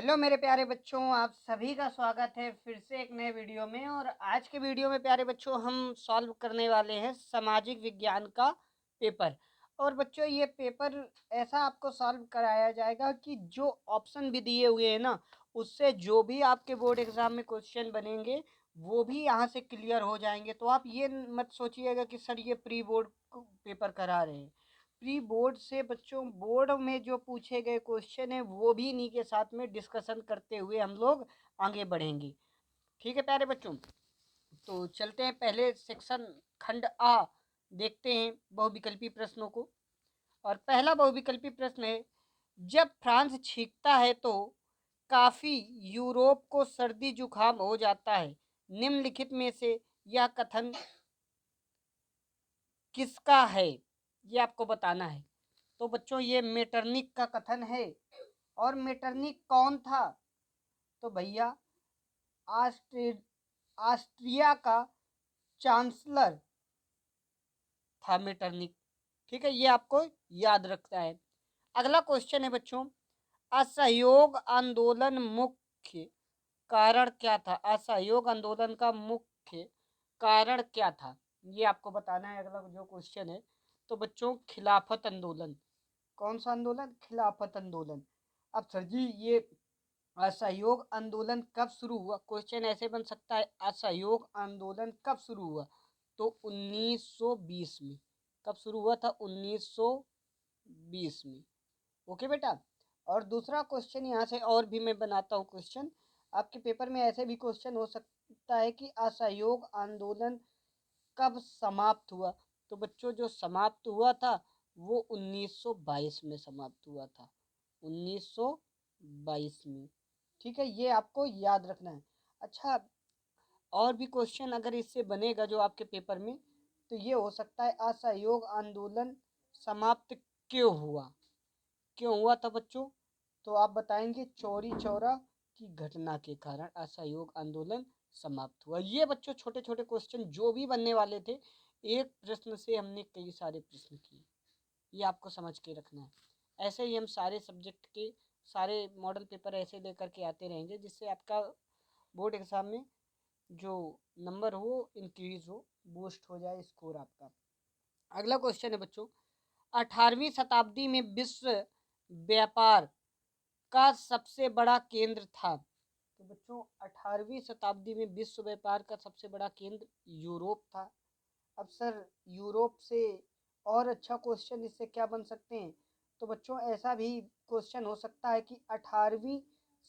Hello मेरे प्यारे बच्चों, आप सभी का स्वागत है फिर से एक नए वीडियो में। और आज के वीडियो में प्यारे बच्चों हम सॉल्व करने वाले हैं सामाजिक विज्ञान का पेपर। और बच्चों ये पेपर ऐसा आपको सॉल्व कराया जाएगा कि जो ऑप्शन भी दिए हुए हैं ना, उससे जो भी आपके बोर्ड एग्जाम में क्वेश्चन बनेंगे वो भी यहाँ से क्लियर हो जाएंगे। तो आप ये मत सोचिएगा कि सर ये प्री बोर्ड पेपर करा रहे हैं। प्री बोर्ड से बच्चों बोर्ड में जो पूछे गए क्वेश्चन है वो भी इन्हीं के साथ में डिस्कशन करते हुए हम लोग आगे बढ़ेंगे। ठीक है प्यारे बच्चों, तो चलते हैं पहले सेक्शन खंड आ, देखते हैं बहुविकल्पी प्रश्नों को। और पहला बहुविकल्पी प्रश्न है, जब फ्रांस छींकता है तो काफी यूरोप को सर्दी जुकाम हो जाता है। निम्नलिखित में से यह कथन किसका है, ये आपको बताना है। तो बच्चों ये मेटरनिक का कथन है। और मेटरनिक कौन था? तो भैया ऑस्ट्रिया का चांसलर था मेटरनिक। ठीक है, ये आपको याद रखना है। अगला क्वेश्चन है बच्चों, असहयोग आंदोलन मुख्य कारण क्या था? असहयोग आंदोलन का मुख्य कारण क्या था, ये आपको बताना है। अगला जो क्वेश्चन है तो बच्चों खिलाफत आंदोलन। कौन सा आंदोलन? खिलाफत आंदोलन। अब सर जी ये असहयोग आंदोलन कब शुरू हुआ? क्वेश्चन ऐसे बन सकता है, असहयोग आंदोलन कब शुरू हुआ? तो 1920 में। कब शुरू हुआ था? 1920 में। ओके बेटा। और दूसरा क्वेश्चन यहाँ से और भी मैं बनाता हूँ क्वेश्चन। आपके पेपर में ऐसे भी क्वेश्चन हो सकता है कि असहयोग आंदोलन कब समाप्त हुआ? तो बच्चों जो समाप्त हुआ था वो 1922 में समाप्त हुआ था। 1922 में। ठीक है, ये आपको याद रखना है। अच्छा, और भी क्वेश्चन अगर इससे बनेगा जो आपके पेपर में, तो ये हो सकता है असहयोग आंदोलन समाप्त क्यों हुआ? क्यों हुआ था बच्चों? तो आप बताएंगे चौरी चौरा की घटना के कारण असहयोग आंदोलन समाप्त हुआ। ये बच्चों छोटे छोटे क्वेश्चन जो भी बनने वाले थे, एक प्रश्न से हमने कई सारे प्रश्न किए, ये आपको समझ के रखना है। ऐसे ही हम सारे सब्जेक्ट के सारे मॉडल पेपर ऐसे लेकर के आते रहेंगे जिससे आपका बोर्ड एग्जाम में जो नंबर हो इंक्रीज हो, बूस्ट हो जाए स्कोर आपका। अगला क्वेश्चन है बच्चों, 18वीं शताब्दी में विश्व व्यापार का सबसे बड़ा केंद्र था। तो बच्चों 18वीं शताब्दी में विश्व व्यापार का सबसे बड़ा केंद्र यूरोप था। अब सर यूरोप से और अच्छा क्वेश्चन इससे क्या बन सकते हैं? तो बच्चों ऐसा भी क्वेश्चन हो सकता है कि 18वीं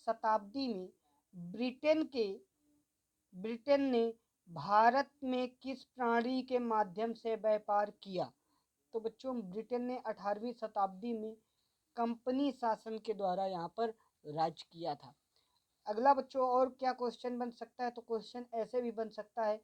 शताब्दी में ब्रिटेन के ब्रिटेन ने भारत में किस प्रणाली के माध्यम से व्यापार किया? तो बच्चों ब्रिटेन ने 18वीं शताब्दी में कंपनी शासन के द्वारा यहाँ पर राज किया था। अगला बच्चों और क्या क्वेश्चन बन सकता है? तो क्वेश्चन ऐसे भी बन सकता है,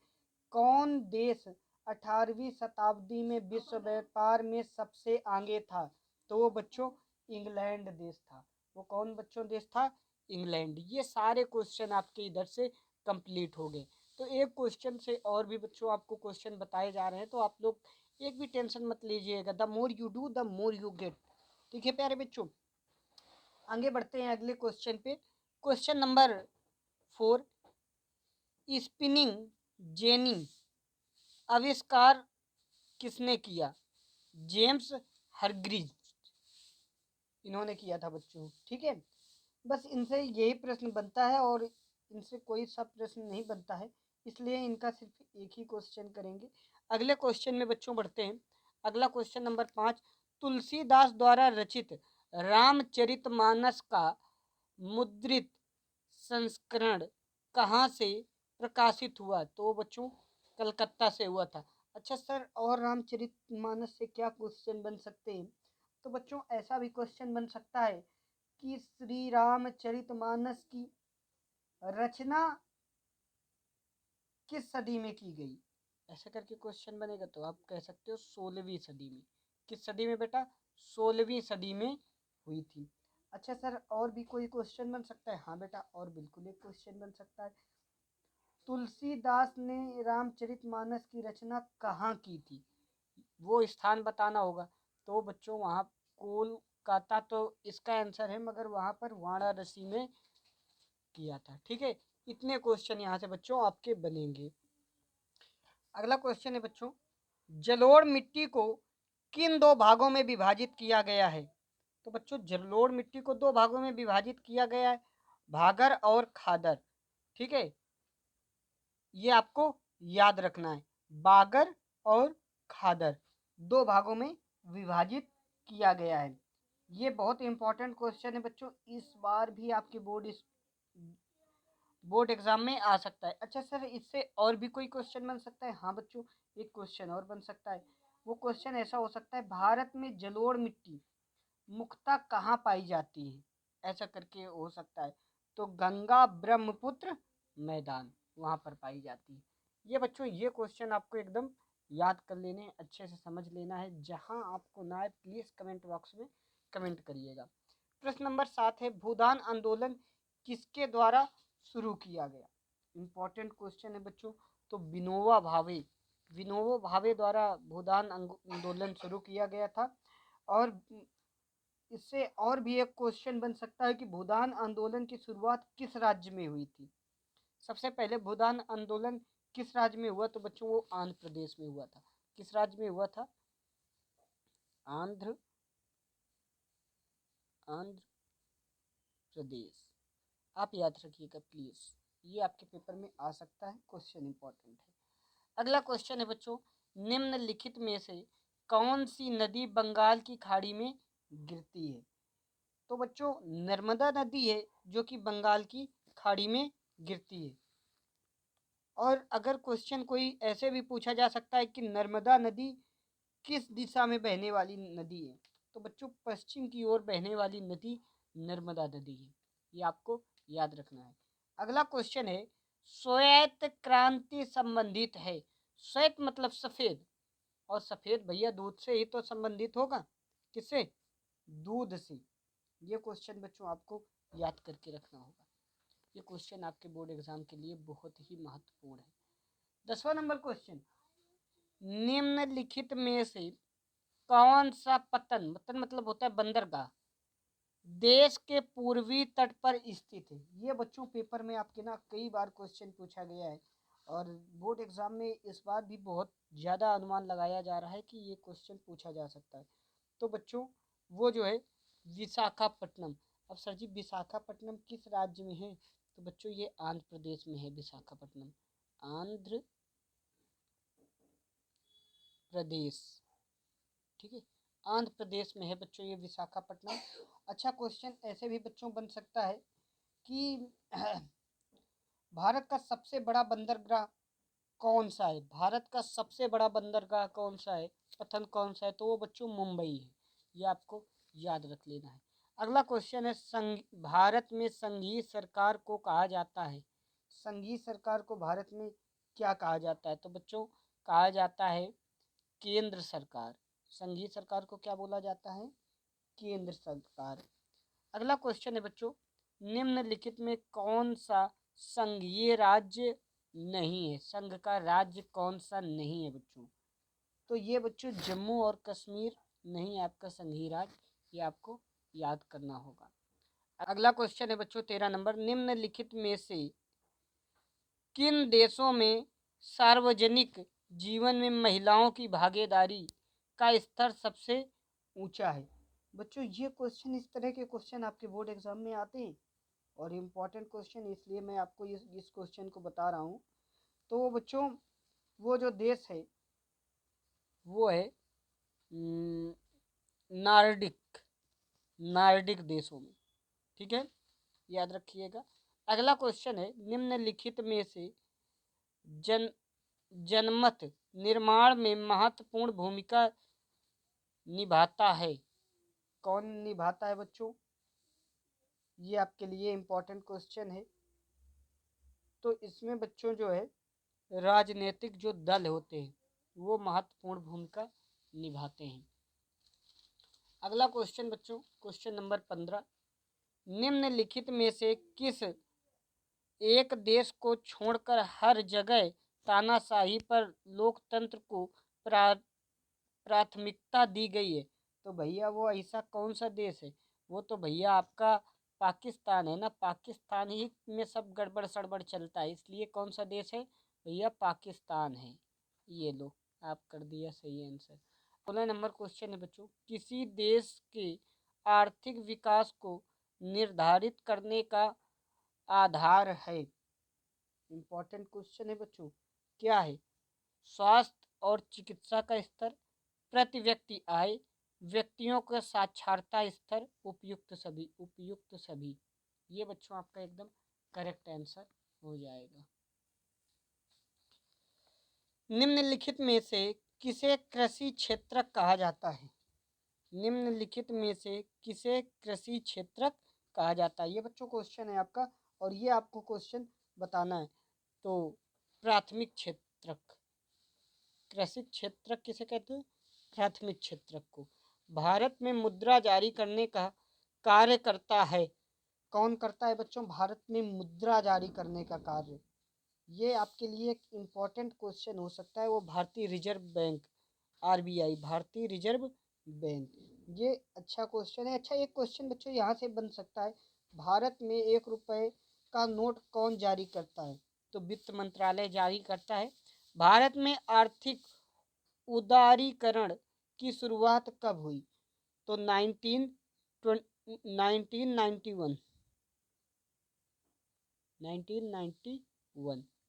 कौन देश 18वीं शताब्दी में विश्व व्यापार में सबसे आगे था? तो वो बच्चों इंग्लैंड देश था। वो कौन बच्चों देश था? इंग्लैंड। ये सारे क्वेश्चन आपके इधर से कंप्लीट हो गए। तो एक क्वेश्चन से और भी बच्चों आपको क्वेश्चन बताए जा रहे हैं, तो आप लोग एक भी टेंशन मत लीजिएगा। The more you do the more you get. ठीक है प्यारे बच्चों, आगे बढ़ते हैं अगले क्वेश्चन पे। क्वेश्चन नंबर 4, स्पिनिंग जेनी आविष्कार किसने किया? जेम्स हरग्रीव्स, इन्होंने किया था बच्चों। ठीक है, बस इनसे यही प्रश्न बनता है और इनसे कोई सा प्रश्न नहीं बनता है, इसलिए इनका सिर्फ एक ही क्वेश्चन करेंगे। अगले क्वेश्चन में बच्चों बढ़ते हैं। अगला क्वेश्चन नंबर 5, तुलसीदास द्वारा रचित रामचरितमानस का मुद्रित संस्करण कहाँ से प्रकाशित हुआ? तो बच्चों कलकत्ता से हुआ था। अच्छा सर, और रामचरितमानस से क्या क्वेश्चन बन सकते हैं? तो बच्चों ऐसा भी क्वेश्चन बन सकता है कि श्री रामचरितमानस की रचना किस सदी में की गई? ऐसा करके क्वेश्चन बनेगा तो आप कह सकते हो 16वीं सदी में। किस सदी में बेटा? 16वीं सदी में हुई थी। अच्छा सर, और भी कोई क्वेश्चन बन सकता है? हाँ बेटा, और बिल्कुल एक क्वेश्चन बन सकता है, तुलसीदास ने रामचरितमानस की रचना कहाँ की थी? वो स्थान बताना होगा। तो बच्चों वहाँ कोलकाता तो इसका आंसर है, मगर वहाँ पर वाराणसी में किया था। ठीक है, इतने क्वेश्चन यहाँ से बच्चों आपके बनेंगे। अगला क्वेश्चन है बच्चों, जलोढ़ मिट्टी को किन दो भागों में विभाजित किया गया है? तो बच्चों जलोढ़ मिट्टी को दो भागों में विभाजित किया गया है, भागर और खादर। ठीक है, ये आपको याद रखना है, बागर और खादर दो भागों में विभाजित किया गया है। ये बहुत इंपॉर्टेंट क्वेश्चन है बच्चों, इस बार भी आपके बोर्ड एग्जाम में आ सकता है। अच्छा सर, इससे और भी कोई क्वेश्चन बन सकता है? हाँ बच्चों, एक क्वेश्चन और बन सकता है। वो क्वेश्चन ऐसा हो सकता है, भारत में जलोढ़ मिट्टी मुख्यतः कहाँ पाई जाती है? ऐसा करके हो सकता है। तो गंगा ब्रह्मपुत्र मैदान, वहां पर पाई जाती है। ये बच्चों ये क्वेश्चन आपको एकदम याद कर लेने, अच्छे से समझ लेना है। जहां आपको ना आए प्लीज कमेंट बॉक्स में कमेंट करिएगा। प्रश्न नंबर 7 है, भूदान आंदोलन किसके द्वारा शुरू किया गया? इंपॉर्टेंट क्वेश्चन है बच्चों। तो विनोबा भावे द्वारा भूदान आंदोलन शुरू किया गया था। और इससे और भी एक क्वेश्चन बन सकता है कि भूदान आंदोलन की शुरुआत किस राज्य में हुई थी? सबसे पहले भूदान आंदोलन किस राज्य में हुआ? तो बच्चों वो आंध्र प्रदेश में हुआ था। किस राज्य में हुआ था? आंध्र आंध्र प्रदेश। आप याद रखिएगा प्लीज, ये आपके पेपर में आ सकता है, क्वेश्चन इंपॉर्टेंट है। अगला क्वेश्चन है बच्चों, निम्नलिखित में से कौन सी नदी बंगाल की खाड़ी में गिरती है? तो बच्चों नर्मदा नदी है जो कि बंगाल की खाड़ी में गिरती है। और अगर क्वेश्चन कोई ऐसे भी पूछा जा सकता है कि नर्मदा नदी किस दिशा में बहने वाली नदी है? तो बच्चों पश्चिम की ओर बहने वाली नदी नर्मदा नदी है, ये आपको याद रखना है। अगला क्वेश्चन है, श्वेत क्रांति संबंधित है। श्वेत मतलब सफेद, और सफेद भैया दूध से ही तो संबंधित होगा। किससे? दूध से। ये क्वेश्चन बच्चों आपको याद करके रखना होगा। ये क्वेश्चन आपके बोर्ड एग्जाम के लिए बहुत ही महत्वपूर्ण है। 10वां नंबर क्वेश्चन, निम्नलिखित में से कौन सा पतन मतलब होता है बंदरगाह देश के पूर्वी तट पर स्थित है? ये बच्चों पेपर में आपके ना कई बार क्वेश्चन पूछा गया है, और बोर्ड एग्जाम में इस बार भी बहुत ज़्यादा अनुमान लगाया जा रहा है कि ये क्वेश्चन पूछा जा सकता है। तो बच्चों वो जो है विशाखापट्टनम। अब सर जी विशाखापट्टनम किस राज्य में है? तो बच्चों ये आंध्र प्रदेश में है विशाखापट्टनम, आंध्र प्रदेश। ठीक है, आंध्र प्रदेश में है बच्चों ये विशाखापट्टनम। अच्छा क्वेश्चन ऐसे भी बच्चों बन सकता है कि भारत का सबसे बड़ा बंदरगाह कौन सा है? भारत का सबसे बड़ा बंदरगाह कौन सा है, पतन कौन सा है? तो वो बच्चों मुंबई है, ये आपको याद रख लेना है। अगला क्वेश्चन है, भारत में संघीय सरकार को कहा जाता है। संघीय सरकार को भारत में क्या कहा जाता है? तो बच्चों कहा जाता है केंद्र सरकार। संघीय सरकार को क्या बोला जाता है? केंद्र सरकार। अगला क्वेश्चन है बच्चों, निम्नलिखित में कौन सा संघीय राज्य नहीं है? संघ का राज्य कौन सा नहीं है बच्चों? तो ये बच्चों जम्मू और कश्मीर नहीं है आपका संघीय राज्य, ये आपको याद करना होगा। अगला क्वेश्चन है बच्चों 13 नंबर, निम्नलिखित में से किन देशों में सार्वजनिक जीवन में महिलाओं की भागीदारी का स्तर सबसे ऊंचा है? बच्चों ये क्वेश्चन, इस तरह के क्वेश्चन आपके बोर्ड एग्जाम में आते हैं, और इम्पॉर्टेंट क्वेश्चन, इसलिए मैं आपको इस क्वेश्चन को बता रहा हूँ। तो बच्चों वो जो देश है वो है नार्डिक नार्डिक देशों में। ठीक है, याद रखिएगा। अगला क्वेश्चन है, निम्नलिखित में से जन जनमत निर्माण में महत्वपूर्ण भूमिका निभाता है? कौन निभाता है बच्चों? ये आपके लिए इम्पोर्टेंट क्वेश्चन है। तो इसमें बच्चों जो है राजनीतिक जो दल होते हैं वो महत्वपूर्ण भूमिका निभाते हैं। अगला क्वेश्चन बच्चों, क्वेश्चन नंबर 15, निम्नलिखित में से किस एक देश को छोड़कर हर जगह तानाशाही पर लोकतंत्र को प्राथमिकता दी गई है? तो भैया वो ऐसा कौन सा देश है? वो तो भैया आपका पाकिस्तान है ना, पाकिस्तान ही में सब गड़बड़ सड़बड़ चलता है, इसलिए कौन सा देश है भैया, पाकिस्तान है। ये लो, आप कर दिया सही आंसर। 16 नंबर क्वेश्चन है बच्चों, किसी देश के आर्थिक विकास को निर्धारित करने का आधार है। इंपॉर्टेंट क्वेश्चन है बच्चों, क्या है? स्वास्थ्य और चिकित्सा का स्तर, प्रति व्यक्ति आय, व्यक्तियों का साक्षरता स्तर, उपयुक्त सभी, उपयुक्त सभी। ये बच्चों आपका एकदम करेक्ट आंसर हो जाएगा। निम्नलिखित में से किसे कृषि क्षेत्रक कहा जाता है? निम्नलिखित में से किसे कृषि क्षेत्रक कहा जाता है? ये बच्चों क्वेश्चन है आपका, और ये आपको क्वेश्चन बताना है। तो प्राथमिक क्षेत्रक, कृषि क्षेत्रक किसे कहते हैं? प्राथमिक क्षेत्रक को। भारत में मुद्रा जारी करने का कार्य करता है, कौन करता है बच्चों? भारत में मुद्रा जारी करने का कार्य, ये आपके लिए एक इम्पॉर्टेंट क्वेश्चन हो सकता है, वो भारतीय रिजर्व बैंक, आरबीआई, भारतीय रिजर्व बैंक। ये अच्छा क्वेश्चन है। अच्छा, एक क्वेश्चन बच्चों यहाँ से बन सकता है, भारत में 1 रुपए का नोट कौन जारी करता है? तो वित्त मंत्रालय जारी करता है। भारत में आर्थिक उदारीकरण की शुरुआत कब हुई? तो 1991,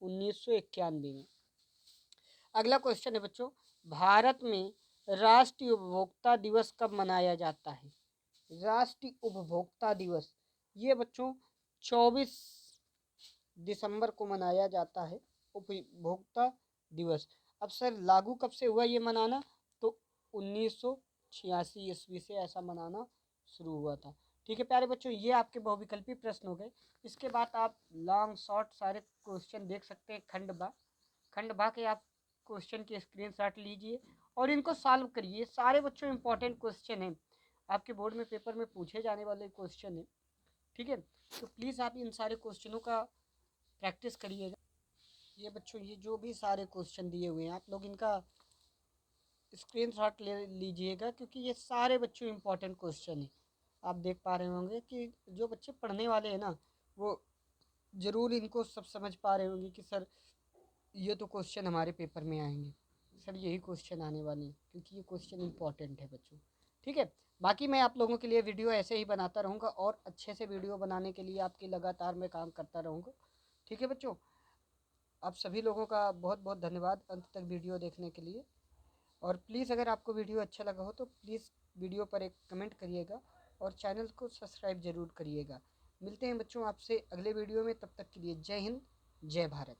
1991 में। अगला क्वेश्चन है बच्चों, भारत में राष्ट्रीय उपभोक्ता दिवस कब मनाया जाता है? राष्ट्रीय उपभोक्ता दिवस, ये बच्चों 24 दिसंबर को मनाया जाता है, उपभोक्ता दिवस। अब सर लागू कब से हुआ ये मनाना? तो 1986 ईस्वी से ऐसा मनाना शुरू हुआ था। ठीक है प्यारे बच्चों, ये आपके बहुविकल्पी प्रश्न हो गए। इसके बाद आप लॉन्ग शॉर्ट सारे क्वेश्चन देख सकते हैं। खंड भा के आप क्वेश्चन के स्क्रीनशॉट लीजिए और इनको सॉल्व करिए। सारे बच्चों इंपॉर्टेंट क्वेश्चन हैं, आपके बोर्ड में पेपर में पूछे जाने वाले क्वेश्चन हैं। ठीक है, तो प्लीज़ आप इन सारे क्वेश्चनों का प्रैक्टिस करिएगा। ये बच्चों, ये जो भी सारे क्वेश्चन दिए हुए हैं, आप लोग इनका स्क्रीनशॉट ले लीजिएगा, क्योंकि ये सारे बच्चों इंपॉर्टेंट क्वेश्चन हैं। आप देख पा रहे होंगे कि जो बच्चे पढ़ने वाले हैं ना, वो ज़रूर इनको सब समझ पा रहे होंगे कि सर ये तो क्वेश्चन हमारे पेपर में आएंगे, सर यही क्वेश्चन आने वाले हैं, क्योंकि ये क्वेश्चन इंपॉर्टेंट है बच्चों। ठीक है, बाकी मैं आप लोगों के लिए वीडियो ऐसे ही बनाता रहूँगा, और अच्छे से वीडियो बनाने के लिए आपकी लगातार मैं काम करता रहूँगा। ठीक है बच्चों, आप सभी लोगों का बहुत बहुत धन्यवाद अंत तक वीडियो देखने के लिए। और प्लीज़ अगर आपको वीडियो अच्छा लगा हो तो प्लीज़ वीडियो पर एक कमेंट करिएगा और चैनल को सब्सक्राइब ज़रूर करिएगा। मिलते हैं बच्चों आपसे अगले वीडियो में, तब तक के लिए जय हिंद, जय भारत।